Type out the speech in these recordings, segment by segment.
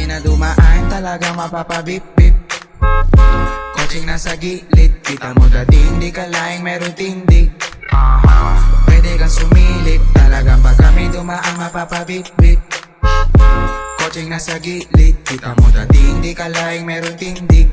kami na dumaan, talagang mapapabip-bip. Coaching nasa gilid, kita mo dating di ka laing meron tindig. Pwede kang sumilip, talagang pag kami dumaan mapapabip-bip. Coaching nasa gilid, kita mo dating di ka laing meron tindig.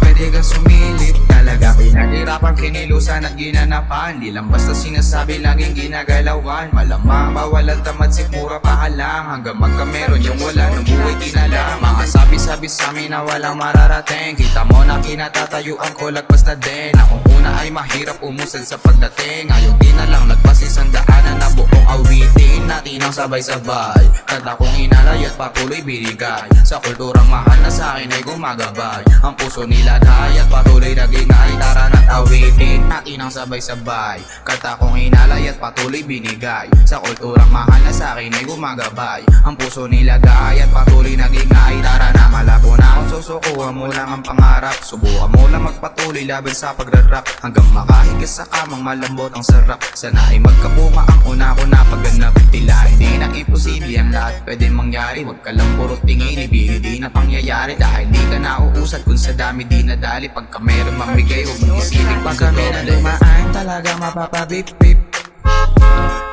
Pwede kang sumilip, talaga pinaghirapan, kinilusan at ginanapan. Di lang basta sinasabi, laging ginagalawan. Malamang bawalan tamad, sikmura pa lang. Hanggang magkameron yung wala ng buhay tinalang. Mga sabi-sabi sa amin na walang mararating. Kita mo na kinatatayuan ko, lagpas na din. Akong una ay mahirap umusad sa pagdating. Ngayon di na lang lagpas isang daanan na buong awitin natin ang sabay-sabay. Kanta kong inalay at patuloy binigay. Sa kulturang mahal na sa akin ay gumagabay. Ang puso nilagay at patuloy nagingay. Tara na't awitin natin ang sabay-sabay. Kanta kong inalay at patuloy binigay. Sa kulturang mahal na sa akin ay gumagabay. Ang puso nilagay at patuloy nagingay. Tara na, malabo na akong susukuhan mo lang ang pangarap. Subukan mo lang magpatuloy laban sa pagrarap. Hanggang makahigas sa kamang malambot ang sarap. Sana ay magkapunga ang una ko na pagganap. Tila hindi na imposible ang lahat pwede mangyari. Huwag ka lang puro tingin, ibig di na pangyayari. Dahil di ka nauusad kung sa dami di nadali. Pagka meron mamigay, huwag mong isipin pag kami na dumaan, talaga mapapabip-bip.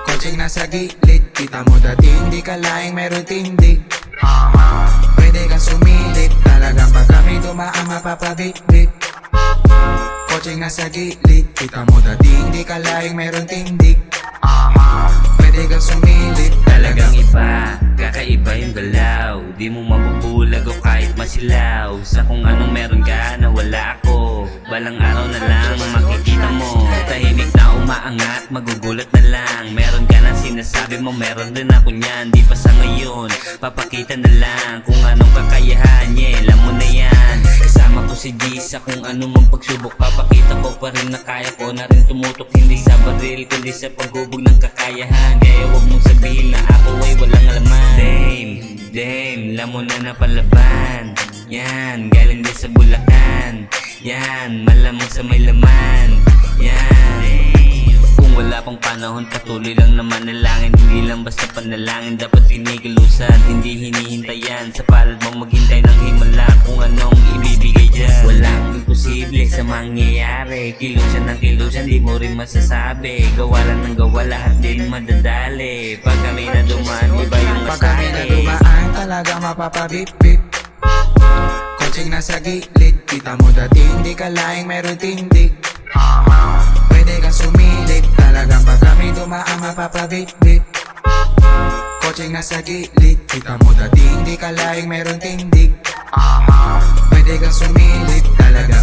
Coaching nasa gilid, kita mo dating di ka laing meron tindig. Pwede kang sumilip, talagang pag kami dumaan mapapabip-bip. Coaching nasa gilid, kita mo dating di ka laing meron tindig. Pwede kang sumilip, Talagang iba, kakaiba yung galaw. Di mo mabubulag o kahit masilaw. Sa kung anong meron ka na wala ako. Balang araw na lang makikita mo. Tahimik na umaangat, magugulat na lang. Meron ka na sinasabi mo, meron din ako niyan. Di pa sa ngayon, papakita na lang kung anong kakayahan. Yeah, alam mo na yan. Kasama ko si G sa kung ano mang pagsubok. Papakita ko pa rin na kaya ko na rin tumutok. Hindi sa baril, kundi sa paghubog ng kakayahan. Kaya huwag mong sabihin na ako ay walang alaman. Dame, alam mo na napalaban. Yan, galing din sa Bulacan. Yan, malamang sa may laman. Yan, kung wala pang panahon, patuloy lang naman nalangin. Hindi lang basta panalangin, dapat kinikilusan, hindi hinihintayan. Sa palad mo maghintay ng himala kung anong ibibigay dyan. Walang imposible sa mangyayari. Kilusan ng kilusan, di mo rin masasabi. Gawa lang ng gawa, lahat din madadali. Pag kami na dumaan, iba yung pag kami na masahe. dumaan, talaga mapapabip-bip. Coaching nasa gilid, kita mo dating di ka laing meron tindig. Pwede kang sumilip, talagang pag kami dumaan mapapabip-bip. Coaching nasa gilid, kita mo dating di ka laing meron tindig. Pwede kang sumilip, talaga